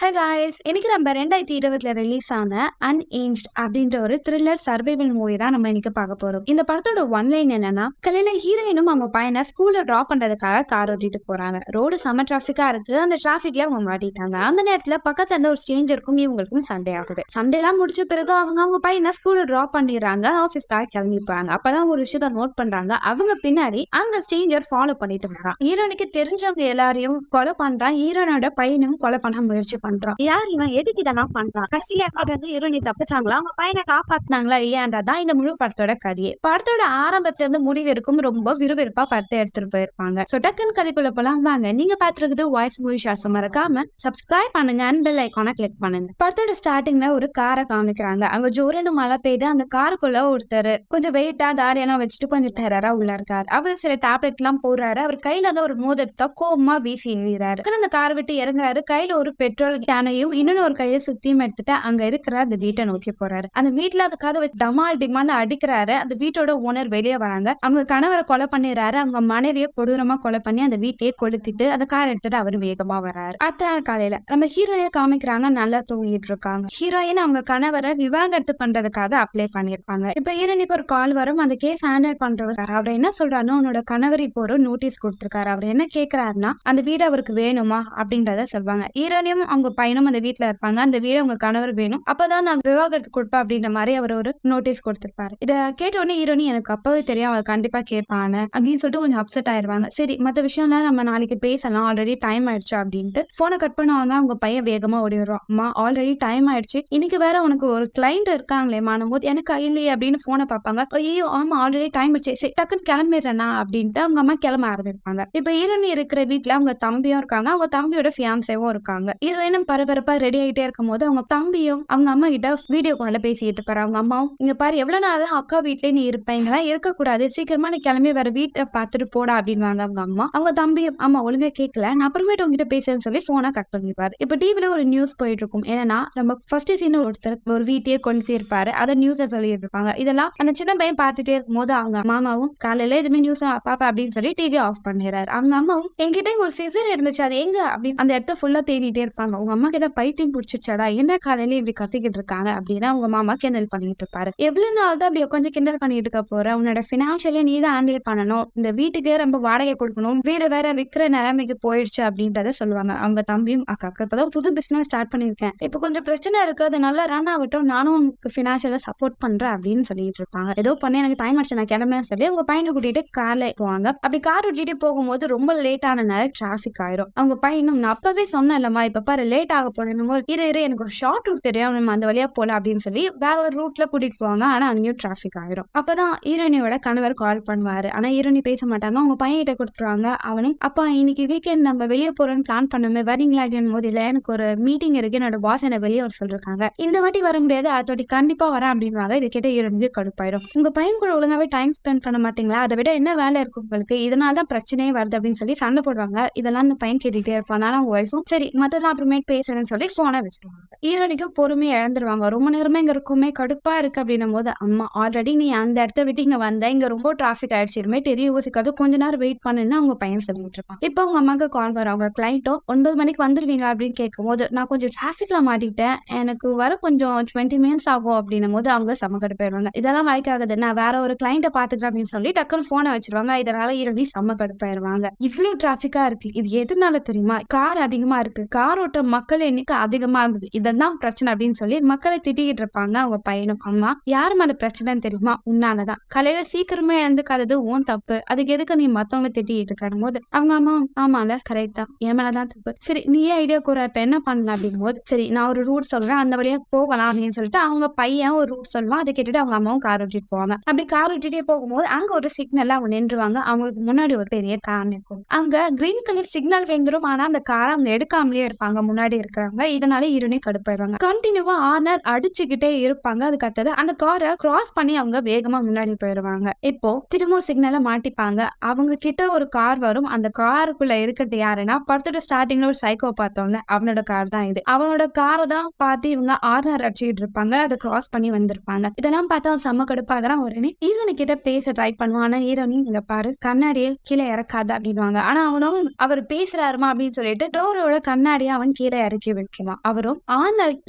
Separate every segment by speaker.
Speaker 1: High guys, இன்னைக்கு நம்ம 2020 release ஆன அன்ஏஜ்ட் அப்படின்ற ஒரு த்ரில்லர் சர்வைவல் மூவி தான் நம்ம இன்னைக்கு பார்க்க போறோம். இந்த படத்தோட ஒன்லைன் என்னன்னா, காலையில ஹீரோயினும் அவங்க பையனை ஸ்கூல்ல டிராப் பண்றதுக்காக கார் ஓட்டிட்டு போறாங்க. ரோடு செம டிராஃபிக்கா இருக்கு. அந்த டிராஃபிக்ல அவங்க மாட்டிட்டாங்க. அந்த நேரத்துல பக்கத்துல இருந்த ஒரு ஸ்ட்ரேஞ்சருக்கும் இவங்களுக்கும் சண்டை ஆகுது. சண்டைலாம் முடிச்ச பிறகு அவங்க பையனை ஸ்கூல்ல டிராப் பண்ணிடுறாங்க. ஆஃபீஸ்க்காக கிளம்பிப்பாங்க. அப்பதான் ஒரு விஷயத்த நோட் பண்றாங்க. அவங்க பின்னாடி அந்த ஸ்ட்ரேஞ்சர் ஃபாலோ பண்ணிட்டு வரான். ஹீரோனுக்கு தெரிஞ்சவங்க எல்லாரையும் கொலை பண்றான். ஹீரோனோட பையனும் கொலை பண்ண முயற்சி பண்றான். யார் இவன், எதுக்கு இதெல்லாம் பண்றான், கடைசியில வந்து ஹீரோனி தப்பிச்சாங்களா, அவங்க பையனை காப்பாத்தினாங்களா இல்லையான்றதான் இந்த முழு படத்தோட கதையே. படத்தோட ஆரம்பத்துல இருந்து முடிவு இருக்கும் ரொம்ப விறுவிறுப்பா படத்தை எடுத்துட்டு போயிருப்பாங்க. சோ டக்குன்னு கதைக்குள்ள போலாம் வாங்க. நீங்க பாத்துருக்குது வாய்ஸ் மூவி ஷார்ட்ஸ். மறக்காம சப்ஸ்கிரைப் பண்ணுங்க அண்ட் பெல் ஐகானை கிளிக் பண்ணுங்க. படத்தோட ஸ்டார்டிங்ல ஒரு காரை காமிக்கிறாங்க. அவங்க ஜோரன்னு மழை பெய்து அந்த காருக்குள்ள ஒருத்தர் கொஞ்சம் வெயிட்டா தாடியெல்லாம் வச்சுட்டு கொஞ்சம் டெரரா உள்ள இருக்காரு. அவர் சில டேப்லெட் எல்லாம் போடுறாரு. அவர் கையில தான் ஒரு மோதிரத்தை கோபமா வீசி எறிகிறாரு. அந்த காரை விட்டு இறங்குறாரு. கையில ஒரு பெட்ரோல் கேனையும் இன்னொன்னு ஒரு கையில சுத்தியும் எடுத்துட்டு அங்க இருக்கிற அந்த வீட்டை நோக்கி போறாரு. அந்த வீட்டுல அந்த கதவை டமால் டிமான்னு அடிக்கிறாரு. அந்த வீட்டோட ஓனர் வெளியே வராங்க. அவங்க கணவரை கொலை பண்ணிடுறாரு. அவங்க மனைவியை கொடூரமா கொலை பண்ணி அந்த வீட்டையே கொளுத்திட்டு அந்த கார் எடுத்துட்டு அவரு வேகமா வராரு. அடுத்த நாள் காலையில நம்ம ஹீரோயினை காமிக்கிறாங்க. நல்லா தூங்கிட்டு இருக்காங்க. ஹீரோயின் அவங்க கணவரை விவாகரத்து பண்றதுக்காக அப்ளை பண்ணிருப்பாங்க. இப்ப ஹீரோயினுக்கு ஒரு கால் வரும். அந்த கேஸ் ஹேண்டில் பண்றவர் அவர் என்ன சொல்றாருன்னா, உன்னோட கணவர் இப்போ ஒரு நோட்டீஸ் கொடுத்திருக்காரு. அவர் என்ன கேட்கிறாருன்னா, அந்த வீடு அவருக்கு வேணுமா அப்படின்றத சொல்வாங்க. ஹீரோனியும் அவங்க பையனும் அந்த வீட்டுல இருப்பாங்க. அந்த வீடு உங்க கணவர் வேணும், அப்பதான் நான் விவாகரத்து கொடுப்பேன் அப்படின்ற மாதிரி அவர் ஒரு நோட்டீஸ் கொடுத்திருப்பாரு. இத கேட்ட உடனே ஹீரோனி எனக்கு அப்பவே தெரியும் அவர் கண்டிப்பா கேட்பானு அப்படின்னு சொல்லிட்டு கொஞ்சம் அப்செட் ஆயிருவாங்க. சரி, மத்த விஷயம்லாம் நம்ம நாளைக்கு பேசலாம், ஆல்ரெடி டைம் ஆயிடுச்சு அப்படின்ட்டு போனை கட் பண்ணுவாங்க. அவங்க பையன் வேகமா ஓடி வருவான். அம்மா ஆல்ரெடி டைம் ஆயிடுச்சு, இன்னைக்கு வேற உனக்கு ஒரு கிளைண்ட் இருக்காங்களே மானும் போது எனக்கு இல்லையே அப்படின்னு போனை பார்ப்பாங்க. ஐயோ ஆமா ஆல்ரெடி டைம் ஆயிடுச்சு, சரி டக்குன்னு கிளம்பிடுறேன்னா அப்படின்ட்டு அவங்க அம்மா கிளம்ப ஆரம்பிப்பாங்க. இப்ப ஹீரோனி இருக்கிற வீட்டுல அவங்க தம்பியும் இருக்காங்க. அவங்க தம்பியோட ஃபியான்சேவும் இருக்காங்க. ஹீரோயினும் பரபரப்பா ரெடி ஆகிட்டே இருக்கும் போது அவங்க தம்பியும் அவங்க அம்மா கிட்ட வீடியோ கால்ல பேசிட்டு இருப்பாரு. அவங்க அம்மாவும், இங்க பாரு எவ்வளவு நாள் அக்கா வீட்லயே நீ இருப்ப, இங்கெல்லாம் இருக்கக்கூடாது, சீக்கிரமா நீ கிளம்பி வேற வீட்டை பார்த்துட்டு போடா அப்படின்வாங்க அவங்க அம்மா. அவங்க தம்பியும், அம்மா ஒழுங்கா கேட்கல, நான் அப்புறமேட்டு உங்ககிட்ட பேசுறேன்னு சொல்லி போனை கட் பண்ணிருப்பாரு. இப்ப டிவில ஒரு நியூஸ் போயிட்டு இருக்கும். ஏன்னா நம்ம ஃபர்ஸ்ட் சீன் ஒருத்தர் ஒரு வீட்டையே கொண்டு இருப்பாரு. அதை நியூஸை சொல்லிட்டு இருப்பாங்க. இதெல்லாம் அந்த சின்ன பையன் பார்த்துட்டே இருக்கும் போது அவங்க மாமாவும் காலையில எதுவுமே நியூஸ் பாப்பா அப்படின்னு சொல்லி டிவி ஆஃப் பண்ணிடுறாரு. அவங்க அம்மாவும், என்கிட்ட ஒரு சிசர் இருந்துச்சு அது எங்க அப்படின்னு அந்த இடத்த ஃபுல்லா தேடிட்டே இருப்பாங்க. உங்க அம்மா கிட்ட பைத்தியம் பிடிச்சிருச்சாடா, என்ன காலையில இப்படி கத்திக்கிட்டு இருக்காங்க அப்படின்னு அவங்க மாமா கிண்டல் பண்ணிட்டு இருப்பாரு. எவ்வளவு நாள் தான் அப்படி கொஞ்சம் கிண்டல் பண்ணிட்டு இருக்க போற, உன்னோட பினான்சியலி நீ தான் ஹேண்டில் பண்ணணும், இந்த வீட்டுக்கு ரொம்ப வாடகை கொடுக்கணும், வீடு வேற விற்கிற நிலைமைக்கு போயிடுச்சு அப்படின்றத சொல்லுவாங்க. அவங்க தம்பியும், அக்கா இப்பதான் புது பிசினஸ் ஸ்டார்ட் பண்ணிருக்கேன், இப்ப கொஞ்சம் பிரச்சனை இருக்கு, அது நல்லா ரன் ஆகட்டும், நானும் உங்களுக்கு பினான்சியலா சப்போர்ட் பண்றேன் அப்படின்னு சொல்லிட்டு இருப்பாங்க. ஏதோ பண்ணி எனக்கு டைம் ஆச்சு நான் கிளம்புறேன்னு சொல்லி உங்க பையனை கூட்டிட்டு கார்ல போவாங்க. அப்படி கார் ஓட்டிட்டு போகும்போது ரொம்ப லேட் ஆனனால டிராபிக் ஆயிரும். அவங்க பையனும், நான் அப்பவே சொன்னேன் இல்லம்மா, இப்ப பாரு லேட் ஆக போறேன், இரு எனக்கு ஒரு ஷார்ட் ரூட் தெரியும், நம்ம அந்த வழியா போல அப்படின்னு சொல்லி வேற ஒரு ரூட்ல கூட்டிட்டு போவாங்க. ஆனா அங்கேயும் டிராபிக் ஆயிரும். அப்பதான் ஹீரோனியோட கணவர் கால் பண்ணுவாரு. ஆனா ஹீரோனி பேச மாட்டாங்க. அவங்க பையன் கிட்ட கொடுத்துருவாங்க. அவனும், அப்பா இன்னைக்கு வீக்கெண்ட் நம்ம வெளியே போறோம்னு பிளான் பண்ணுமே, வரீங்களா அப்படின்னு போது, இல்ல எனக்கு ஒரு மீட்டிங் இருக்கு, என்னோட பாஸ் என்ன வெளியே வர சொல்லிருக்காங்க, இந்த வாட்டி வர முடியாது, அடுத்த வாட்டி கண்டிப்பா வரேன் அப்படின்வாங்க. இது கேட்ட ஹீரோனிக்கு கடுப்பாயிரும். உங்க பையன் கூட ஒழுங்காவே டைம் ஸ்பெண்ட் பண்ண மாட்டீங்களா, அதை விட என்ன வேலை இருக்கு உங்களுக்கு, இதனாலதான் பிரச்சனையே வருது அப்படின்னு சொல்லி சண்டை போடுவாங்க. இதெல்லாம் அந்த பையன் கேட்டுட்டே இருப்பான். ஆனா அவங்க ஒய்ஃபும், சரி மத்தெல்லாம் அப்புறமேட்டு பேசுறேன்னு சொல்லி போனை வச்சிருவாங்க. ஹீரோனிக்கும் பொறுமையை இழந்துருவாங்க. ரொம்ப நேரமே இங்க இருக்குமே கடுப்பா இருக்கு அப்படின்னும் போது, அம்மா ஆல்ரெடி நீ அந்த இடத்த விட்டு இங்க வந்த, இங்க ரொம்ப டிராபிக் ஆயிடுச்சு, இனிமே தெரிய யோசிக்காது, கொஞ்ச நேரம் வெயிட் பண்ணுன்னு அவங்க பையன் சொல்லிட்டு இருப்பான். இப்ப அவங்க அம்மாக்கு கால் வரும். அவங்க கிளைண்டோ 9 மணிக்கு வந்துருவீங்களா அப்படின்னு கேட்கும் போது, நான் கொஞ்சம் டிராபிக்ல மாட்டிக்கிட்டேன், எனக்கு வர கொஞ்சம் 20 மினிட்ஸ் ஆகும் அப்படின்னும் போது அவங்க செம கடுப்பாயிருவாங்க. இதெல்லாம் வாய்க்காகுது, நான் வேற ஒரு கிளைண்ட பாத்துக்கிறேன் அப்படின்னு சொல்லி டக்குன்னு போனை வச்சிருவாங்க. இதனால ஹீரோனி செம கடுப்பாயிருவாங்க. இவ்வளவு டிராபிக்கா இருக்கு, இது எதுனால தெரியுமா, கார் அதிகமா இருக்கு, கார் ஓட்ட மக்கள் எண்ணிக்கை அதிகமா இருந்தது, இதெல்லாம் பிரச்சனை அப்படின்னு சொல்லி மக்களை திட்டிக்கிட்டு இருப்பாங்க. அவங்க பையனும், அம்மா யாரு மேல பிரச்சனைன்னு தெரியுமா, உன்னாலதான், காலையில சீக்கிரமே எழுந்துக்காதது உன் தப்பு, அதுக்கு எதுக்கு நீ மத்தவங்க திட்டிக்கிட்டு இருக்கணும் போது அவங்க அம்மா, ஆமால கரெக்டா என் மேலதான் தப்பு, சரி நீயே ஐடியா கூற, இப்ப என்ன பண்ணலாம் அப்படிங்கும் போது, சரி நான் ஒரு ரூட் சொல்றேன், அந்த வழியா போகலாம் அப்படின்னு சொல்லிட்டு அவங்க பையன் ஒரு ரூட் சொல்லுவான். அதை கேட்டுட்டு அவங்க அம்மாவும் கார் ஓட்டிட்டு போவாங்க. அப்படி கார் ஓட்டிட்டே போகும்போது அங்க ஒரு சிக்னல் அவங்க நின்றுவாங்க. அவங்களுக்கு முன்னாடி ஒரு பெரிய கார் நிற்கும். அங்க கிரீன் கலர் சிக்னல் வெந்துரும். ஆனா அந்த காரை அவங்க எடுக்காமலே இருப்பாங்க முன்னாடி இருக்கிறவங்க. இதனால ஹீரோனி கடுப்பாயிருவாங்க. கண்டினியூவா ஆர்னர் அடிச்சுக்கிட்டே இருப்பாங்க. அதுக்கு அடுத்தது அந்த காரை கிராஸ் பண்ணி அவங்க வேகமா முன்னாடி போயிருவாங்க. இப்போ திரும்ப சிக்னலை மாட்டிப்பாங்க. அவங்க கிட்ட ஒரு கார் வரும். அந்த காருக்குள்ள இருக்கிறது யாருன்னா, படத்தோட ஸ்டார்டிங்ல ஒரு சைக்கோ பார்த்தோம்ல, அவனோட கார் தான் இது. அவனோட காரை தான் பார்த்து இவங்க ஆர்னர் அடிச்சுட்டு இருப்பாங்க. அதை கிராஸ் பண்ணி வந்திருப்பாங்க. இதெல்லாம் பார்த்தா அவன் செம்ம கடுப்பாகிறான். உடனே ஹீரோனி கிட்ட பேச ட்ரை பண்ணுவான். ஆனா ஹீரோனி, இங்க பாரு கண்ணாடியை கீழே இறக்காது அப்படின்வாங்க. ஆனா அவனும் அவர் பேசுறாருமா அப்படின்னு சொல்லிட்டு டோரோட கண்ணாடியை அவன் கீழே கீழே இறக்கி விட்டுருவான். அவரும்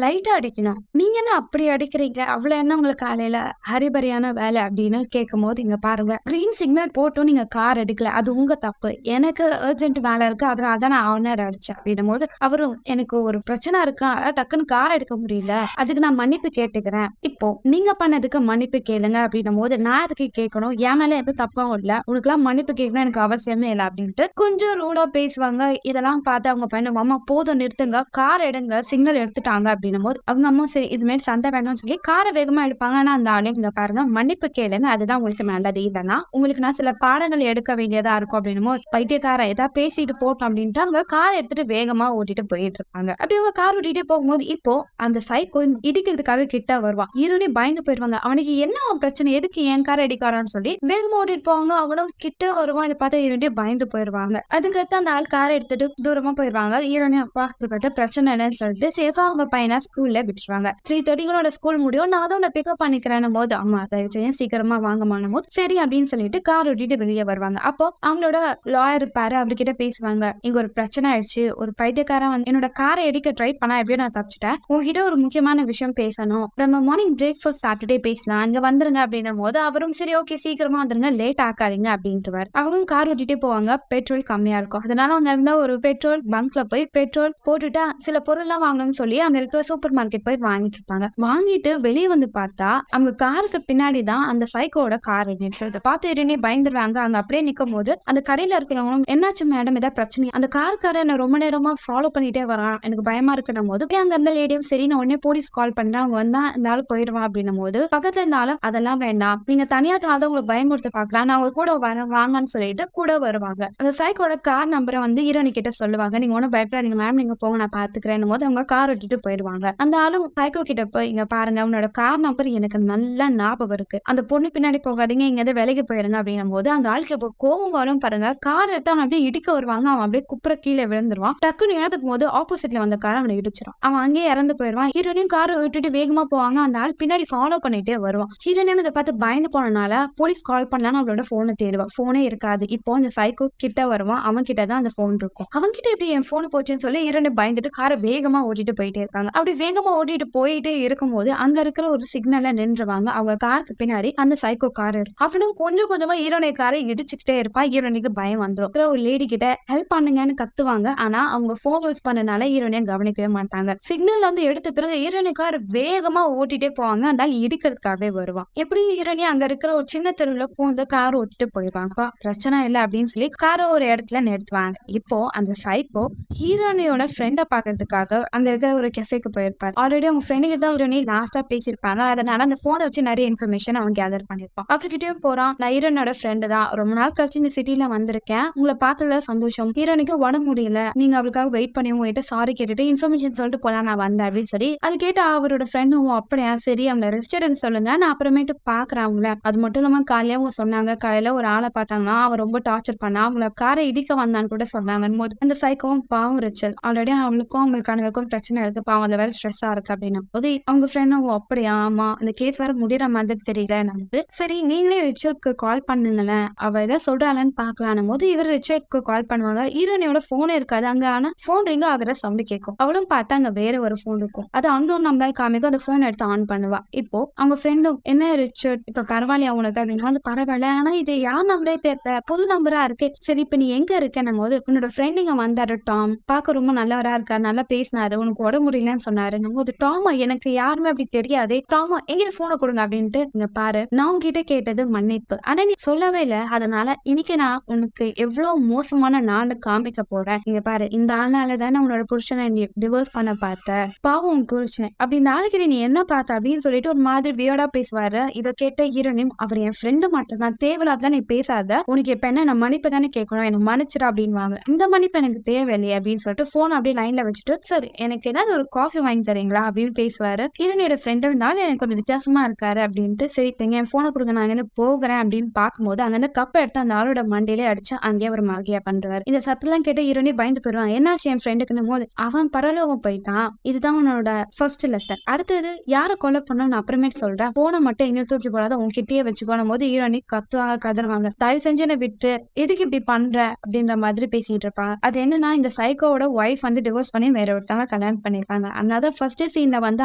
Speaker 1: லைட்டா அடிக்கணும். நீங்க என்ன அப்படி அடிக்கிறீங்க, அவ்வளவு என்ன உங்களுக்கு காலையில ஹரிபரியான வேலை அப்படின்னு கேட்கும்போது, இங்க பாருங்க கிரீன் சிக்னல் போட்டும் நீங்க கார் எடுக்கல, அது உங்க தப்பு. எனக்கு அர்ஜென்ட் வேலை இருக்கு, அதனால தான் நான் ஆனர் அடிச்சேன் அப்படின்னும் போது அவரும் எனக்கு ஒரு பிரச்சனை இருக்கு, டக்குன்னு கார் எடுக்க முடியல, அதுக்கு நான் மன்னிப்பு கேட்டுக்கிறேன். இப்போ நீங்க பண்ணதுக்கு மன்னிப்பு கேளுங்க அப்படின்னும் போது நான் அதுக்கு கேட்கணும், என் மேல எந்த தப்பும் இல்ல, உனக்குலாம் மன்னிப்பு கேட்கணும் எனக்கு அவசியமே இல்லை அப்படின்ட்டு கொஞ்சம் ரூடா பேசுவாங்க. இதெல்லாம் பார்த்து அவங்க பையன் அம்மா போதும் நிறுத்துங்க, கார் எடுங்க, சிக்னல் எடுத்துட்டாங்க அப்படின்னும் போது அவங்க அம்மா சரி இது மாதிரி சண்டை வேணும்னு சொல்லி காரை வேகமா எடுப்பாங்க. ஆனா அந்த ஆளு இங்க பாருங்க மன்னிப்பு கேளுங்க, அதுதான் உங்களுக்கு நல்லது, இல்லைன்னா உங்களுக்கு நான் சில பாடங்கள் எடுக்க வேண்டியதா இருக்கும் அப்படின்னும் பைத்தியக்காரன் ஏதாவது பேசிட்டு போட்டோம் அப்படின்ட்டு அவங்க காரை எடுத்துட்டு வேகமா ஓட்டிட்டு போயிட்டு இருப்பாங்க. அப்படி அவங்க கார் ஓட்டிட்டே போகும்போது இப்போ அந்த சைக்கோ இடிக்கிறதுக்காக கிட்ட வருவான். ஹீரோனே பயந்து போயிருவாங்க, அவனுக்கு என்ன பிரச்சனை, எதுக்கு என் காரை அடிக்காரான்னு சொல்லி வேகமா ஓட்டிட்டு போவாங்க. அவனும் கிட்ட வருவான். இதை பார்த்து ஹீரோனே பயந்து போயிருவாங்க. அதுக்கடுத்து அந்த ஆள் காரை எடுத்துட்டு தூரமா போயிருவாங்க. ஹீரோனே அப்பா இதுக்கிட்ட பிரச்சனை இல்லைன்னு சொல்லிட்டு சேஃபா அவங்க பையனை ஸ்கூல்ல விட்டுருவாங்க. 3:30 ஸ்கூல் முடியும், நான் அதை உன்னை பிக்கப் பண்ணிக்கிறேன் போது அம்மா தயவு செய்ய சீக்கிரமா வாங்கமான போது சரி அப்படின்னு சொல்லிட்டு கார் ஓட்டிட்டு வெளியே வருவாங்க. அப்போ அவங்களோட லாயர் இருப்பாரு, அவர்கிட்ட பேசுவாங்க, இங்க ஒரு பிரச்சனை ஆயிடுச்சு, ஒரு பைத்தியக்காரன் வந்து என்னோட காரை எடுக்க ட்ரை பண்ணா, எப்படியோ நான் தப்பிச்சிட்டேன், உங்ககிட்ட ஒரு முக்கியமான விஷயம் பேசணும், நம்ம மார்னிங் பிரேக்ஃபாஸ்ட் சாப்பிட்டுட்டே பேசலாம், அங்க வந்துருங்க அப்படின்னும் போது அவரும் சரி ஓகே சீக்கிரமா வந்துருங்க, லேட் ஆக்காதீங்க அப்படின்ட்டுவார். அவங்களும் கார் ஓட்டிட்டே போவாங்க. பெட்ரோல் கம்மியா இருக்கும், அதனால அங்க இருந்த ஒரு பெட்ரோல் பங்க்ல போய் பெட்ரோல் போட்டுட்டு சில பொருள் எல்லாம் வாங்கணும்னு சொல்லி அங்க இருக்கிற சூப்பர் மார்க்கெட் போய் வாங்கிட்டு இருப்பாங்க. வாங்கிட்டு வெளியே வந்து பார்த்தா அவங்க காருக்கு பின்னாடிதான் அந்த சைக்கோட கார் நிற்கிறத பார்த்து இருந்து பயந்துருவாங்க. அங்க அப்படியே நிக்கும் போது அந்த கடையில இருக்கிறவங்க என்னாச்சு மேடம் ஏதாவது பிரச்சனை, அந்த காருக்காரர் என்ன ரொம்ப நேரமா ஃபாலோ பண்ணிட்டே வரான், எனக்கு பயமா இருக்குன்னும் போது அங்க இருந்த லேடியும் சரி நான் உடனே போலீஸ் கால் பண்றேன், அவங்க வந்தா இந்த ஆள் போயிடுவான் அப்படின்னும் போது பக்கத்துல இருந்தாலும் அதெல்லாம் வேண்டாம், நீங்க தனியாட்டினால்தான் உங்களை பயமுறுத்த பாக்கலாம், நான் அவங்க கூட வர வாங்கன்னு சொல்லிட்டு கூட வருவாங்க. அந்த சைக்கோட கார் நம்பரை வந்து ஹீரோனி கிட்ட சொல்லுவாங்க, நீங்க ஒன்னும் பயப்படாதீங்க மேம், நீங்க போங்க நான் பாத்துக்கிறேன் போது அவங்க கார் விட்டுட்டு போயிடுவாங்க. அந்த ஆளும் சைக்கோ கிட்ட போய் இங்க பாருங்க உன்னோட கார் நம்பர் எனக்கு நல்லா ஞாபகம் இருக்கு, அந்த பொண்ணு பின்னாடி போகாதீங்க, இங்க இருந்து விலைக்கு போயிருங்க அப்படின்னும் போது அந்த ஆளுக்கு இப்போ கோவம் வரும் பாருங்க. கார் எடுத்து அவன் அப்படியே இடிக்க வருவாங்க, அவன் அப்படியே குப்புற கீழே விழுந்துருவான். டக்குன்னு இழந்துக்கும் போது ஆப்போசிட்ல வந்த கார் அவனை இடிச்சிடும், அவன் அங்கேயே இறந்து போயிடுவான். ஹீரோனையும் காரை விட்டுட்டு வேகமா போவாங்க, அந்த ஆள் பின்னாடி ஃபாலோ பண்ணிட்டே வருவான். ஹீரோனையும் இதை பார்த்து பயந்து போனனால போலீஸ் கால் பண்ணலான்னு அவளோட போனை தேடுவான், போனே இருக்காது. இப்போ அந்த சைக்கோ கிட்ட வருவான், அவன் கிட்ட தான் அந்த போன் இருக்கும். அவன் கிட்ட எப்படி என் போன் போச்சுன்னு சொல்லி ஹீரோனை பயந்துட்டு காரை வேகமா ஓட்டிட்டு போயிட்டே இருப்பாங்க. அப்படி வேகமா ஓட்டிட்டு போயிட்டே இருக்கும்போது அங்க இருக்கிற ஒரு சிக்னல்ல நின்றுவாங்க. அவங்க காருக்கு பின்னாடி அந்த சைக்கோ கார் இருக்கும். அவனும் கொஞ்சம் கொஞ்சமா ஹீரோனை காரை இடிச்சுக்கிட்டே இருப்பான். ஹீரோனிக்கு பயம் வந்துடும். ஒரு லேடி கிட்ட ஹெல்ப் பண்ணுங்கன்னு கத்துவாங்க, ஆனா அவங்க போன் யூஸ் பண்ணனால ஹீரோனியை கவனிக்கவே மாட்டாங்க. சிக்னல் வந்து எடுத்த பிறகு ஹீரோனி கார் வேகமா ஓட்டிட்டே போவாங்க, அதனால இடிக்கிறதுக்காகவே வருவான். எப்படி ஹீரோனி அங்க இருக்கிற ஒரு சின்ன தெருவுல பூந்து கார் ஓட்டிட்டு போயிடுவாங்க. பிரச்சனை இல்லை அப்படின்னு சொல்லி காரை ஒரு இடத்துல நிறுத்துவாங்க. இப்போ அந்த சைக்கோ ஹீரோனியோட ஃப்ரெண்டை பாக்குறதுக்காக அங்க இருக்கிற ஒரு கெஃபேக்கு போயிருப்பாரு. ஆல்ரெடி அவங்க ஃப்ரெண்டு கிட்ட ஹீரோனி லாஸ்டா பேசியிருப்பாங்க, அதனால அந்த போனை வச்சு நிறைய இன்ஃபர்மேஷன் அவன் கேதர் பண்ணிருப்பான். அவர்கிட்டயும் போறான், நான் ஹீரோனோட ஃப்ரெண்டு தான், ரொம்ப நாள் கழிச்சு இந்த சிட்டில வந்திருக்கேன், உங்களை பார்த்ததுல சந்தோஷம், ஹீரோனிக்கு உடம்பு முடியல, நீங்க அவளுக்காக வெயிட் பண்ணி உங்ககிட்ட சாரி கேட்டுட்டு இன்ஃபர்மேஷன் சொல்லிட்டு போலாம் நான் வந்தேன் அப்படின்னு சொல்லி அது கேட்ட அவரோட ஃப்ரெண்டும் அப்படியா சரி அவங்கள ரெஸ்ட் எடுக்க சொல்லுங்க, நான் அப்புறமேட்டு பாக்குறேன் அவங்கள. அது மட்டும் இல்லாம காலையில அவங்க சொன்னாங்க, காலையில ஒரு ஆளை பார்த்தாங்கன்னா அவன் ரொம்ப டார்ச்சர் பண்ணா, அவங்கள காரை இடிக்க வந்தான்னு கூட சொன்னாங்க. அந்த சைக்கோவும் பாவம் ரிச்சல், ஆல்ரெடி அவளுக்கும் அவங்களுக்கானவருக்கும் பிரச்சனை இருக்கு, பாவம் அதை வேற ஸ்ட்ரெஸ்ஸா இருக்கு அப்படின்னா போது அவங்க ஃப்ரெண்டும் அப்படியா ஆமா இந்த கேஸ் வேற முடியற மாதிரி தெரியல நமக்கு, சரி நீங்களே ரிச்சர்ட்க்கு கால் பண்ணுங்களேன், அவ ஏதாவது சொல்றாளன்னு பாக்கலான் போது இவர் ரிச்சர்ட்க்கு கால் பண்ணுவாங்க. ஹீரோனியோட போனே இருக்காது அங்க, ஆனா போன் ரிங் ஆகுற சவுண்ட் கேட்கும். அவளும் பார்த்தா அங்க வேற ஒரு போன் இருக்கும், அது அன்னோன் நம்பர் காமிக்கும். அந்த போன் எடுத்து ஆன் பண்ணுவா. இப்போ அவங்க ஃப்ரெண்டும் என்ன ரிச்சர்ட் இப்ப பரவாயில்லையா உனக்கு அப்படின்னு வந்து பரவாயில்ல, ஆனா இது யார் நம்பரே தெரியல, புது நம்பரா இருக்கு, சரி இப்ப நீ எங்க இருக்கேன் போது உன்னோட ஃப்ரெண்ட் இங்க வந்தாரு டாம், பார்க்க ரொம்ப நல்லவரா இருக்காரு, நல்லா பேசினாரு, உனக்கு உடம்பு முடியலன்னு சொன்னாரு போது டாமா எனக்கு யாருமே அப்படி தெரியாதே, டாமா எங்கிட்ட போனை கொடுங்க அப்படின்ட்டு இங்க பாரு நான் உங்ககிட்ட கேட்டது மன்னிப்பு, ஆனா நீ சொல்லவே இல்லை, அதனால இன்னைக்கு நான் உனக்கு எவ்வளவு மோசமான நாள் காமிக்க போறேன், இங்க பாரு இந்த ஆள்னால தானே உன்னோட புருஷனை நீ டிவோர்ஸ் பண்ண பார்த்த, பாவம் உன் புருஷன், அப்படி இந்த ஆளுக்கு நீ என்ன பார்த்த அப்படின்னு சொல்லிட்டு ஒரு மாதிரி வியர்டா பேசுவாரு. இதை கேட்ட ஹீரோனியும் அவர் என் ஃப்ரெண்டு மட்டும் தான், தேவையில்லாதான் நீ பேசாத, உனக்கு இப்ப என்ன நான் மன்னிப்பு தானே கேட்கணும், எனக்கு மன்னிச்சிடா அப்படின்வாங்க. இந்த மன்னிப்பு எனக்கு தேவையில்லையே அப்படின்னு சொல்லிட்டு போன் அப்படியே லைன்ல வச்சுட்டு சரி எனக்கு ஏதாவது ஒரு காஃபி வாங்கி தரீங்களா அப்படின்னு பேசுவாரு. ஹீரோனியோட ஃப்ரெண்டு இருந்தாலும் எனக்கு கொஞ்சம் வித்தியாசமா இருக்காரு அப்படின்ட்டு சரி என் போனை கொடுங்க நான் அங்கிருந்து போகிறேன் அப்படின்னு பார்க்கும்போது அங்கிருந்து கப்பை எடுத்து அந்த ஆளோட மண்டையிலே அடிச்சு அங்கேயே ஒரு மகியா பண்றாரு. இந்த சத்தெல்லாம் கேட்டு ஹீரோனி பயந்து போயிடுவாங்க. என்னாச்சு என் ஃப்ரெண்டுக்குன்னு போது அவன் பரலோகம் போயிட்டான், இதுதான் உன்னோட ஃபர்ஸ்ட் லெசன், அடுத்தது யாரை கொலை பண்ணணும்னு அப்புறமேட்டு சொல்றேன், போனை மட்டும் எங்கேயும் தூக்கி போடாத உன்கிட்டயே வச்சுக்கோணும் போது ஹீரோனி கத்துவாங்க கதறுவாங்க, தயவு செஞ்சு என்னை விட்டு எதுக்கு இப்படி பண்ற அப்படின்ற மாதிரி பேசிட்டு இருப்பாங்க. அது என்னன்னா இந்த சைக்கோவோட ஒய்ஃப் வந்து டிவோர்ஸ் பண்ணி வேற ஒருத்தவங்க கல்யாணம் பண்ணிருப்பாங்க. அதனால ஃபர்ஸ்ட் சீன்ல வந்து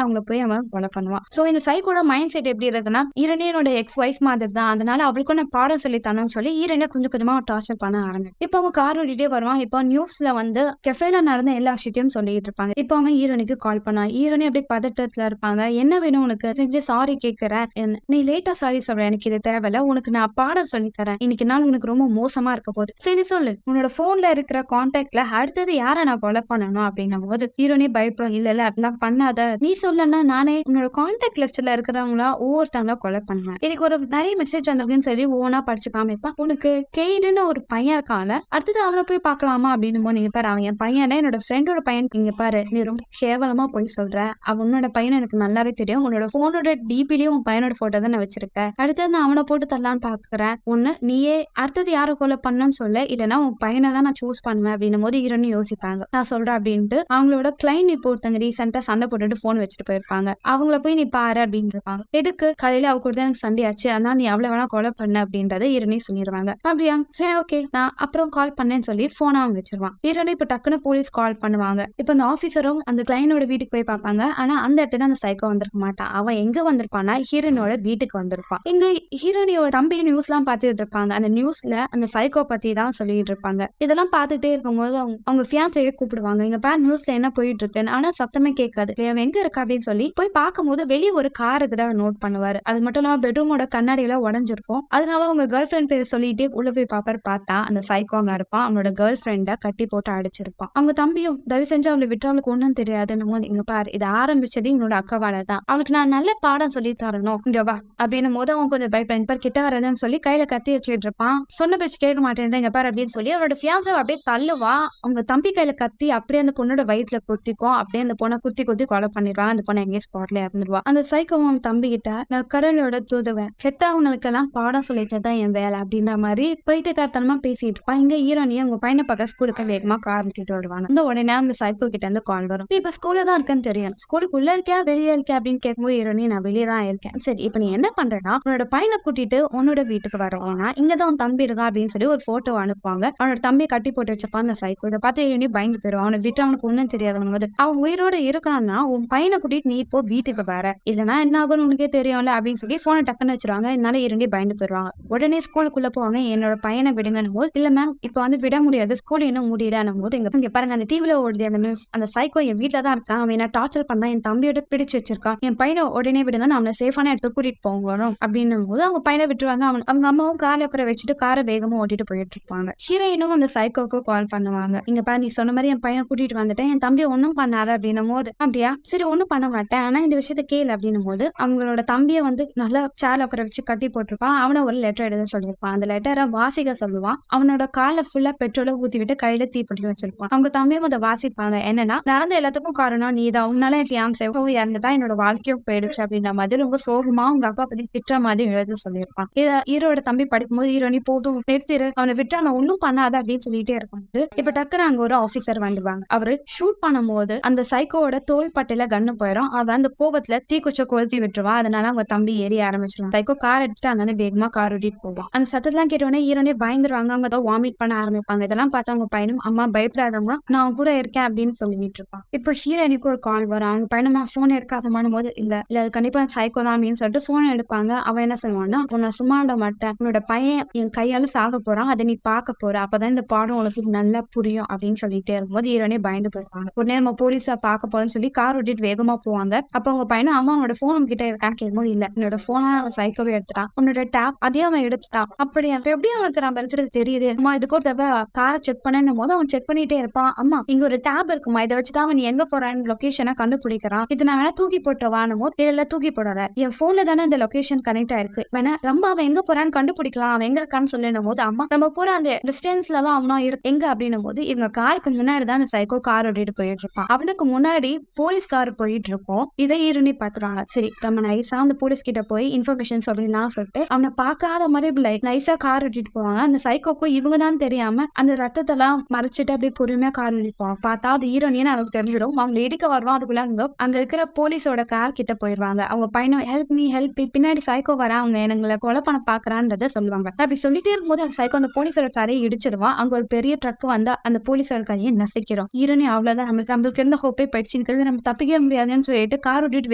Speaker 1: அவங்கள போய் அவன் கொலை பண்ணுவான். சோ இந்த சைக்கோட மைண்ட் செட் எப்படி இருக்குன்னா, ஹீரோயினோட எக்ஸ் வைஃப் மாதிரி தான். அதனால அவளுக்கும் நான் பாடம் சொல்லி தரணும்னு சொல்லி ஹீரோயினை கொஞ்சம் கொஞ்சமா டார்ச்சர் பண்ண ஆரம்பிக்கும். இப்போ அவன் கார் ஓட்டிட்டே வருவான். இப்போ நியூஸ்ல வந்து கெஃபேல நடந்த எல்லா விஷயத்தையும் சொல்லிட்டு இருப்பாங்க. இப்போ அவன் ஹீரோனுக்கு கால் பண்ணான். ஹீரோனி அப்படியே பதட்டத்துல இருப்பாங்க. என்ன வேணும் உனக்கு? செஞ்சு சாரி கேட்கிறேன். நீ லேட்டா சாரி சொல்ற, எனக்கு இது தேவையில்ல. உனக்கு நான் பாடம் சொல்லி தரேன். இன்னைக்கு நாள் உனக்கு ரொம்ப மோசமா இருக்க போகுது. சரி சொல்லு, உன்னோட போன்ல இருக்கிற கான்டாக்ட்ல அடுத்தது யார நான் கொலை பண்ணணும் அப்படின்னும் போது ஹீரோனி பயப்படும். இல்ல அப்படிலாம் பண்ணாத, நீ சொல்லனா நானே உன்னோட கான்டாக்ட் லிஸ்ட்ல இருக்கிறவங்களா ஒவ்வொருத்தவங்களா கொலை பண்ணுவேன். எனக்கு ஒரு நிறைய மெசேஜ் வந்திருக்குன்னு சொல்லி ஓனா படிச்சு காமிப்பா. உனக்கு கெய்டுன்னு ஒரு பையன் இருக்கான்ல, அடுத்தது அவனை போய் பார்க்கலாமா அப்படின்னு போது, நீங்க பாரு அவன் என் பையன், என்னோட ஃப்ரெண்டோட பையன். நீங்க பாரு நீ ரொம்ப கேவலமா போய் சொல்ற. அவனோட பையனை எனக்கு நல்லாவே தெரியும். உன்னோட போனோட டிபிலயும் உன் பையனோட போட்டோ தான் நான் வச்சிருக்கேன். அடுத்தது நான் அவனை போட்டு தரலான்னு பாக்குறேன். ஒண்ணு நீயே அடுத்தது யாரை கொலை பண்ணணும்னு சொல்ல, இல்லைன்னா உன் பையனை தான் நான் சூஸ் பண்ணுவேன் அப்படின்னும் போது ஹீரோன்னு யோசிப்பாங்க. நான் சொல்றேன் அப்படின்ட்டு அவங்களோட கிளைண்ட் இப்போ ஒருத்தங்க ரீசெண்டா சண்டை போட்டுட்டு போன் வச்சுட்டு போயிருப்பாங்க. அவங்கள போய் நீ பாரு அப்படின்னு இருப்பாங்க. எதுக்கு? காலையில அவ கூட எனக்கு சண்டை ஆச்சு, அதனால நீ அவ்வளவு வேணா கொலை பண்ண அப்படின்றத ஹீரோனே சொல்லிடுவாங்க. அப்படியா, சரி ஓகே, நான் அப்புறம் கால் பண்ணேன்னு சொல்லி போனை அவன் வச்சிருவான். ஹீரோனே இப்ப டக்குன்னு போலீஸ் கால் பண்ணுவாங்க. இப்ப அந்த ஆபீசரும் அந்த கிளைண்டோட வீட்டுக்கு போய் பார்ப்பாங்க. ஆனா அந்த இடத்துல அந்த சைக்கோ வந்திருக்க மாட்டான். அவன் எங்க வந்திருப்பான்னா ஹீரோனோட வீட்டுக்கு வந்திருப்பான். இங்க ஹீரோனியோட தம்பி நியூஸ் எல்லாம் பாத்துட்டு இருப்பாங்க. அந்த நியூஸ்ல அந்த சைக்கோ பத்தி தான் சொல்லிட்டு இருப்பாங்க. இதெல்லாம் பாத்துட்டே இருக்கும்போது அவங்க ஃபியான்சையே கூப்பிடுவாங்க. இங்க பாரு நியூஸ்ல என்ன போயிட்டு இருக்குன்னு. ஆனா சத்தமே கேட்காது. அவன் எங்க இருக்கா அப்படின்னு சொல்லி போய் பார்க்கும்போது வெளியே ஒரு காருக்கு தான் நோட் பண்ணுவாரு. அது மட்டும் இல்லாம பெட்ரூமோட கண்ணாடியில உடஞ்சிருக்கும். அதனால அவங்க கேர்ள் ஃபிரெண்ட் பேர் சொல்லிட்டே உள்ள போய் பாப்பாரு. பார்த்தா அந்த சைக்கோ அங்க இருப்பான். அவனோட கேர்ள் ஃபிரெண்ட கட்டி போட்டு அடிச்சிருப்பான். அவங்க தம்பியும் தயவு செஞ்சு அவளை விட்டு அவளுக்கு ஒன்றும் தெரியாதுன்னு போது, இங்க பாரு இது ஆரம்பிச்சது என்னோட அக்காவால தான். அவனுக்கு நான் நல்ல பாடம் சொல்லி தரணும், இங்க வா அப்படின்னு போது அவன் கொஞ்சம் பயப்பட கிட்ட வரலன்னு சொல்லி கையில கத்தி வச்சுட்டு இருப்பான். சொன்ன பேச்சு கேட்க மாட்டேன் இங்க பாரு அப்படின்னு சொல்லி அவனோட ஃபியான்சை அப்படியே தள்ளுவா. அவங்க தம்பி கையில கத்தி அப்படியே அந்த பொண்ணோட வயிற்றுல குத்திக்கும். அப்படியே அந்த பொண்ணை குத்தி குத்தி கொலை பண்ணிடுவான். அந்த பொண்ணை எங்கேயும் ஸ்பாட்ல இறந்துருவா. அந்த சைக்கோவும் தம்பி கிட்ட, நான் கடலோட தூதுவன், கெட்டவங்களுக்கு எல்லாம் பாடம் சொல்லித்தான் என் வேலை அப்படின்ற மாதிரி பைத்தியக்காரத்தனமா பேசிட்டு இருப்பான். இங்க ஹீரோனியும் உங்க பையனை பக்கம் ஸ்கூலுக்கு வேகமா கார் விட்டுட்டு வருவாங்க. இந்த உடனே அந்த சைக்கோ கிட்ட இருந்து கால் வரும். இப்ப ஸ்கூல்ல தான் இருக்கேன்னு தெரியும். ஸ்கூலுக்குள்ள இருக்கியா வெளியே இருக்கியா அப்படின்னு கேட்கும்போது ஹீரோனி நான் வெளியே தான் இருக்கேன். சரி இப்ப நீ என்ன பண்றனா, உன்னோட பையனை கூட்டிட்டு உன்னோட வீட்டுக்கு வரணும்னா இங்கதான் உன் தம்பி இருக்கா அப்படின்னு சொல்லி ஒரு போட்டோ அனுப்புவாங்க. அவனோட தம்பியை கட்டி போட்டு வச்சப்பான் அந்த சைக்கோ. இதை பார்த்து ஹீரோனி பயந்து போயிடும். அவனை விட்டு அவனுக்கு ஒன்னும் தெரியாது. அவன் உயிரோட இருக்கான்னா உன் பையனை கூட்டிட்டு நீ இப்போ வீட்டுக்கு வர, இல்லைன்னா என்ன ஆகும்னு உனக்கே தெரியும்ல அப்படின்னு சொல்லி போனை டக்குன்னு வச்சிருவாங்க. இதனால இரண்டி பயந்து போயிடுவாங்க. உடனே ஸ்கூலுக்குள்ள போவாங்க. என்னோட பையனை விடுங்கன்னு போது, இல்ல மேம் இப்ப வந்து விட முடியாது, ஸ்கூல் இன்னும் முடியல போது, இங்க பாருங்க அந்த டிவில ஓடுது அந்த நியூஸ், அந்த சைக்கோ என் வீட்டுல தான் இருக்கான், அவன் என்ன டார்ச்சர் பண்ணா, என் தம்பியோட பிடிச்சு வச்சிருக்கான், என் பையனை உடனே விடுங்க, நான் அவனை சேஃபான இடத்துக்கு கூட்டிட்டு போகணும் அப்படின்னும் போது அவங்க பையனை விட்டுருவாங்க. அவங்க அம்மாவும் காரை உட்கார வச்சுட்டு காரை வேகமா ஓட்டிட்டு போயிட்டு இருப்பாங்க. ஹீரோயினும் அந்த சைக்கோக்கு கால் பண்ணுவாங்க. இங்க பாரு நீ சொன்ன மாதிரி என் பையனை கூட்டிட்டு வந்துட்டேன், என் தம்பி ஒன்னும் பண்ணாத அப்படின்னும் போது, அப்படியா சரி ஒன்னும் பண்ண மாட்டேன், ஆனா இந்த விஷயத்த கேளு அப்படின்னும் போது அவங்களோட தம்பியை வந்து நல்லா சேர்ல உட்கார வச்சு கட்டி போட்டிருப்பான். அவனை ஒரு லெட்டர் எழுத சொல்லியிருப்பான். அந்த லெட்டரை வாசிக்க சொல்லுவான். அவனோட காலை ஃபுல்லா பெட்ரோலை ஊத்தி விட்டு கையில தீப்பெட்டி வச்சிருப்பான். அவங்க தம்பியும் அதை வாசிப்பாங்க. என்னன்னா, நடந்த எல்லாத்துக்கும் காரணம் நீதான், உன்னால என் ஃபியான்சே இறந்துதான் என்னோட வாழ்க்கையும் போயிடுச்சு அப்படின்ற மாதிரி ரொம்ப சோகமா அவங்க அப்பா பத்தி திட்டுற மாதிரி எழுத சொல்லியிருப்பான். ஹீரோட தம்பி படிக்கும்போது ஹீரோனி போதும் நிறுத்திரு, அவனை விட்டு அவனை ஒன்னும் பண்ணாத அப்படின்னு சொல்லிட்டே இருப்பான். இப்ப டக்குன்னு அங்க ஒரு ஆபீசர் வந்துருவாங்க. அவரு ஷூட் பண்ணும் போது அந்த சைக்கோட தோல் பட்டையில கண்ணு போயிடும். அவன் அந்த கோவத்துல தீக்குச்ச கொளுத்தி விட்டுருவான். அதனால அவங்க தம்பி ஏறி ஆரம்பிச்சிருவான். சைக்கோ கார் எடுத்துட்டு அங்க வேகமா கார் ஓட்டிட்டு போவான். அந்த சத்தத்தெல்லாம் கேட்டோடனே ஹீரோனே பயந்துருவாங்க. அவங்க தான் வாமிட் பண்ண ஆரம்பிப்பாங்க. இதெல்லாம் பார்த்து அவங்க பையனும், அம்மா பயப்படாதம்மா, நான் அவன் கூட இருக்கேன் அப்படின்னு சொல்லிட்டு இருப்பான். இப்போ ஹீரோனிக்கு ஒரு கால் வரும். அவங்க பையனமா போன் எடுக்காதமான போது, இல்ல அது கண்டிப்பா சைக்கோ தான் அப்படின்னு சொல்லிட்டு போன் எடுப்பாங்க. அவன் என்ன சொல்லுவான்னா, நான் சும்மா விட மாட்டேன், உன்னோட பையன் என் கையால சாக போறான், அதை நீ பார்க்க போற, அப்பதான் இந்த பாடம் உனக்கு நல்லா புரியும் அப்படின்னு சொல்லிட்டே இருக்கும்போது ஹீரோனே பயந்து போயிருப்பாங்க. உடனே நம்ம போலீஸா பார்க்க போறோம்னு சொல்லி கார் ஓட்டிட்டு வேகமா போவாங்க. அப்ப அவங்க பையனும், அம்மா உன்னோட போன் கிட்ட இருக்கான்னு கேட்கும்போது, இல்ல என்னோட போனை சைக்கோவே எடுத்துட்டான், உன்னோட டேப் அதையும் அவன் எடுத்துட்டான், அப்படி எப்படி அவனுக்கு நம்ம இருக்கிறது தெரியுது, அம்மா இதுக்கு ஒரு தடவை காரை செக் பண்ணணும் போது அவன் செக் பண்ணிட்டே இருப்பான். அம்மா இங்க ஒரு டேப் இருக்குமா, இதை வச்சுதான் அவன் எங்க போறான்னு லொகேஷனை கண்டுபிடிக்கிறான், இது நான் வேணா தூக்கி போட்டுவானுமோ, இல்ல தூக்கி போடாத, என் போன்ல தானே இந்த லொகேஷன் கனெக்ட் ஆயிருக்கு, வேணா ரொம்ப அவன் எங்க போறான்னு கண்டுபிடிக்கலாம், அவன் எங்க இருக்கான்னு சொல்லணும் போது, அம்மா நம்ம போற அந்த டிஸ்டன்ஸ்ல தான் அவனா எங்க அப்படின்னும் போது, இவங்க காருக்கு முன்னாடி தான் அந்த சைக்கோ கார் ஓட்டிட்டு போயிட்டு இருப்பான். அவனுக்கு முன்னாடி போலீஸ் கார் போயிட்டு இருக்கும். இதை ஹீரோனி பாத்துறாங்க. சரி நம்ம நைஸா அந்த போலீஸ் கிட்ட போய் இன்ஃபர்மேஷன் சொல்லலாம் சொல்லிட்டு அவனை பார்க்காத மாதிரி நைஸா கார் ஓட்டிட்டு போவாங்க. அந்த சைக்கோக்கும் இவங்க தான் தெரியாம அந்த ரத்தத்தெல்லாம் மறைச்சிட்டு அப்படியே பொறுமையா கார் ஓட்டிட்டு போவாங்க. பார்த்தா அது ஹீரோனின்னு அவனுக்கு தெரிஞ்சிடும். அவங்க இடிக்க வருவான். அதுக்குள்ள அங்க இருக்கிற போலீஸோட கார் கிட்ட போயிருவாங்க. அவங்க பையனும் ஹெல்ப் மீ ஹெல்ப், பின்னாடி சைக்கோ வர, அவங்க எங்களை கொலை பண்ண பாக்குறான்றத சொல்லுவாங்க. அப்படி சொல்லிட்டே இருக்கும்போது அந்த சைக்கோ அந்த போலீஸோட காரையை இடிச்சிருவான். அங்க ஒரு பெரிய ட்ரக் வந்து அந்த போலீஸோட காரையை நசிக்கிறோம். ஹீரோனி அவ்வளவுதான், நம்மளுக்கு இருந்த ஹோப்பே போயிடுச்சுங்கிறது, நம்ம தப்பிக்கவே முடியாதுன்னு சொல்லிட்டு கார் ஓட்டிட்டு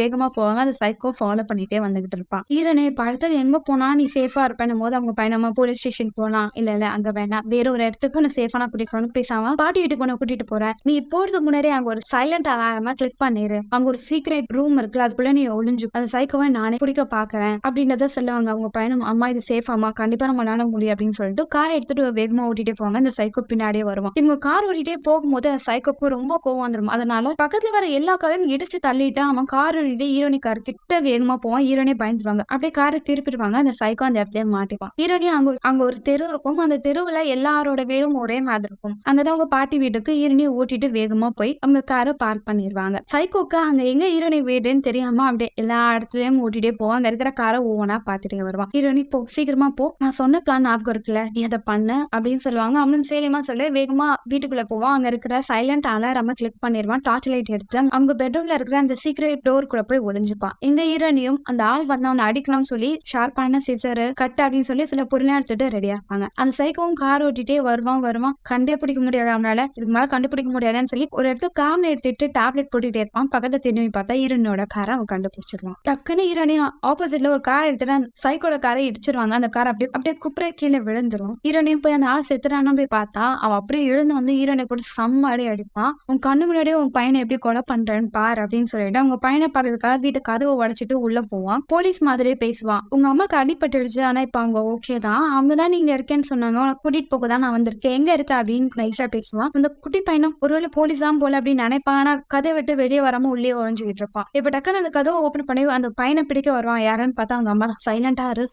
Speaker 1: வேகமா போவாங்க. அந்த சைக்கோ ஃபாலோ பண்ணிட்டே வந்துகிட்டு இருப்பான். ஹீரோனி இப்ப அடுத்தது எங்க போனா நீ சேஃபா இருப்பேன்னும் போது அவங்க பையனமா போலீஸ் ஸ்டேஷன் போலாம், இல்ல அங்க வேணாம், வேற ஒரு இடத்துக்கு உன்னை சேஃபான கூட்டிட்டு பேசாம பாட்டி வீட்டுக்கு உன்னை கூட்டிட்டு போறேன், நீ போறதுக்கு முன்னாடி அங்க ஒரு சைலண்ட் அலாரமா கிளிக் பண்ணிரு, அங்க ஒரு சீக்ரெட் ரூம் இருக்குல்ல, அதுக்குள்ள நீ ஒளிஞ்சு அந்த சைக்கோவை நானே பிடிக்க பாக்குறேன் அப்படின்றத சொல்லுவாங்க. அவங்க பையனும் அம்மா இது சேஃப் அம்மா, கண்டிப்பா நம்மளால முடியும் அப்படின்னு சொல்லிட்டு காரை எடுத்துட்டு வேகமா ஓட்டிட்டே போவாங்க. இந்த சைக்கோ பின்னாடியே வருவான். இவங்க கார் ஓட்டிட்டே போகும்போது அந்த சைக்கோக்கு ரொம்ப கோவம் வந்துடும். அதனால பக்கத்துல வர எல்லா காரையும் இடிச்சு தள்ளிட்டு அவன் கார் ஓட்டிட்டு ஹீரோனி கார் கிட்ட வேகமா போவான். ஹீரோனி பயந்துருவாங்க. அப்படியே காரை திருப்பிடுவாங்க. அந்த சைக்கோ அந்த இடத்துல மாட்டிப்பான். ஹீரோனி அங்க ஒரு தெரு இருக்கும். அந்த தெருவுல எல்லாரோட வீடும் ஒரே மாதிரி இருக்கும். அங்கதான் அவங்க பாட்டி வீட்டுக்கு ஹீரோனி ஓட்டிட்டு வேகமா போய் அவங்க காரை பார்க் பண்ணிடுவாங்க. சைக்கோக்கு அங்க எங்க ஹீரோனி வீடுன்னு தெரியாம அப்படியே எல்லா இடத்துலயும் ஓட்டிட்டே போவான். அங்க இருக்கிற காரை ஒவ்வொன்னா பாத்துட்டே வருவான். ஹீரோனி போ, சீக்கிரமா போ, நான் சொன்ன பிளான் ஞாபகம் இருக்குல்ல, நீ அதை பண்ணு அப்படின்னு சொல்லுவாங்க. அவனும் சரிமா சொல்லி வேகமா வீட்டுக்குள்ள போவான். அங்க இருக்கிற சைலண்ட் அலாரம் கிளிக் பண்ணிடுவான். டார்ச் லைட் எடுத்து அவங்க பெட்ரூம்ல இருக்கிற அந்த சீக்ரெட் டோருக்குள்ள போய் ஒளிஞ்சுப்பான். எங்க ஹீரோனியும் அந்த ஆள் வந்து அவனை அடிக்கணும்னு சொல்லி ஷார்ப்பான சிசரு கட் அப்படின்னு சொல்லி சில பொருளை எடுத்துட்டு ரெடியா இருப்பாங்க. அந்த சைக்கோவும் கார் ஓட்டிட்டே வருவான். கண்டுபிடிக்க முடியாது அவனால, இதுக்கு மேல கண்டுபிடிக்க முடியாதுன்னு சொல்லி ஒரு இடத்துல கார்ல எடுத்துட்டு டேப்லெட் போட்டுட்டே இருப்பான். பக்கத்துல திரும்பி பார்த்தா ஹீரோனியோட காரை அவன் கண்டுபிடிச்சிருவான். டக்குன்னு ஹீரோனி ஆப்போசிட்ல ஒரு கார் எடுத்துட்டு அந்த சைக்கோட காரை இடிச்சிருவாங்க. அந்த கார் அப்படியே குப்புற கீழே விழுந்துரும். ஹீரோனியும் போய் அந்த ஆள் செத்துறான்னு போய் பார்த்தா அவன் அப்படியே எழுந்து வந்து ஹீரோனை போட்டு செம்ம அடி அடிப்பான். உன் கண்ணு முன்னாடியே உன் பையனை எப்படி கொலை பண்றேன்னு பாரு அப்படின்னு சொல்லிட்டு அவங்க பையனை பார்க்கறதுக்காக வீட்டு கதவை உடைச்சிட்டு உள்ள போவான். போலீஸ் மாதிரியே பேசுவான். உங்க அம்மாக்கு அடிபட்டுடுச்சு, ஆனா இப்ப அவங்க ஓகே தான், அவங்கதான் நீங்க இருக்கேன்னு சொன்னாங்க, உனக்கு கூட்டிட்டு போக தான் நான் வந்திருக்கேன், எங்க இருக்க அப்படின்னு நைஸா பேசுவான். அந்த குட்டி பையனும் ஒருவேளை போலீஸ் தான் போல அப்படின்னு நினைப்பான். ஆனா கதை விட்டு வெளியே வராம உள்ளே ஒழிஞ்சுக்கிட்டு இருப்பான். இப்ப டக்குன்னு அந்த கதவை ஓபன் பண்ணி அந்த பையனை பிடிக்க வருவான். யாருன்னு பார்த்தா அவங்க அம்மா தான். சைலண்டா இரு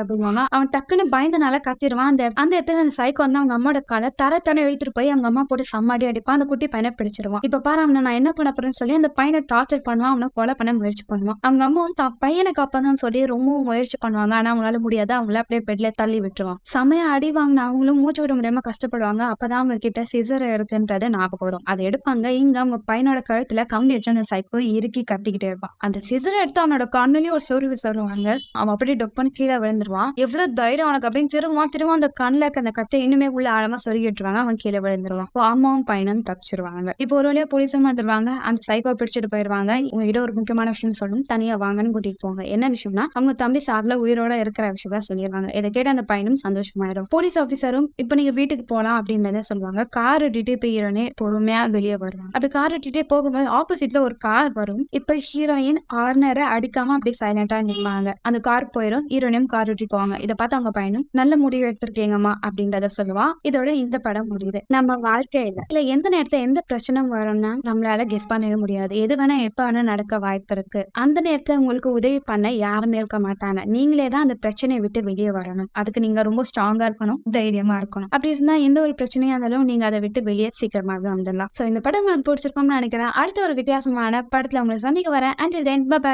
Speaker 1: அப்படின்வாங்க. அவன் டக்குன்னு பயந்தனால கத்திடுவான். அந்த இடத்துல அந்த சைக்கோ வந்து அவங்க அம்மாவோட காலை தர எழுத்துட்டு போய் அவங்க அம்மா போட்டு சம்மாடி அடிப்பான். அந்த குட்டி பையனை பிடிச்சிருவான். இப்ப பாரு அவனை நான் என்ன பண்ண போறேன்னு சொல்லி அந்த பையனை டார்ச்சர் பண்ணுவான். அவனை கொலை பண்ண முயற்சி பண்ணுவான். அவங்க அம்மா வந்து தான் பையனை காப்பான்னு சொல்லி ரொம்ப முயற்சி பண்ணுவாங்க. ஆனா அவங்களால முடியாது. அவங்கள அப்படியே பெட்ல தள்ளி விட்டுருவான். செமையா அடி வாங்கின அவங்களும் மூச்சு விட முடியாம கஷ்டப்படுவாங்க. அப்பதான் அவங்க கிட்ட சிசர் இருக்குன்றது ஞாபகம் வரும். அதை எடுப்பாங்க. இங்க அவங்க பையனோட கழுத்துல கம்பி வச்சு அந்த சைக்கோ இறுக்கி கட்டிக்கிட்டே இருப்பான். அந்த சிசரை எடுத்து அவனோட கண்ணுலயும் ஒரு சொருவி சொல்லுவாங்க. அவன் அப்படியே டொப்பன்னு கீழே விழுந்துருவான். எவ்வளவு தைரியம் அவனுக்கு அப்படின்னு திரும்ப அந்த கண்ணுல இருக்க அந்த கத்தை இன்னுமே உள்ள ஆழமா சொருகிட்டுருவாங்க. அவன் கீழே விழுந்துருவான். அம்மாவும் பையனும் தப்பிச்சிருவாங்க. இப்போ ஒரு வழியா போலீஸும் வந்துருவாங்க. அந்த சைக்கோ பிடிச்சிட்டு போயிருவாங்க. உங்ககிட்ட ஒரு முக்கியமான விஷயம் சொல்லணும், தனியா வாங்கன்னு கூட்டிட்டு போங்க. என்ன விஷயம்னா அவங்க தம்பி சார்ல உயிரோட இருக்கிற விஷயம் சொல்லிடுவாங்க. இதை கேட்ட அந்த பையனும் சந்தோஷமாயிரும். போலீஸ் ஆபீசரும் இப்ப நீங்க வீட்டுக்கு போலாம் அப்படின்றத சொல்லுவாங்க. கார் ஓட்டிட்டு இப்ப ஹீரோனே பொறுமையா வெளியே வருவாங்க. அப்படி கார் ஓட்டிட்டே போகும்போது ஆப்போசிட்ல ஒரு கார் வரும். இப்ப ஹீரோயின் ஆர்னரை அடிக்காம அப்படியே சைலண்டா நிற்பாங்க. அந்த கார் போயிடும். ஹீரோனையும் கார் ஓட்டிட்டு போவாங்க. இதை பார்த்து அவங்க பையனும் நல்ல முடிவு எடுத்திருக்கீங்கம்மா அப்படின்றத சொல்லுவான். இதோட இந்த படம் முடியுது. நம்ம வாழ்க்கையில இல்ல எந்த நேரத்துல எந்த பிரச்சனை வரும்னா நம்மளால கெஸ் பண்ணவே முடியாது. எது வேணா எப்ப வேணா நடக்க வாய்ப்பு இருக்கு. அந்த நேரத்துல உங்களுக்கு உதவி பண்ண யாருமே இருக்க மாட்டாங்க. நீங்களே தான் அந்த பிரச்சனையை விட்டு வெளியே வரணும். அதுக்கு நீங்க ரொம்ப ஸ்ட்ராங்கா இருக்கணும், தைரியமா இருக்கணும். அப்படி இருந்தா எந்த ஒரு பிரச்சனையா இருந்தாலும் நீங்க அதை விட்டு வெளியே சீக்கிரமாவே வந்துடலாம். சோ இந்த படம் உங்களுக்கு பிடிச்சிருக்கும்னு நினைக்கிறேன். அடுத்த ஒரு வித்தியாசமான படத்துல உங்களை சந்திக்க வரேன். Until then, bye bye.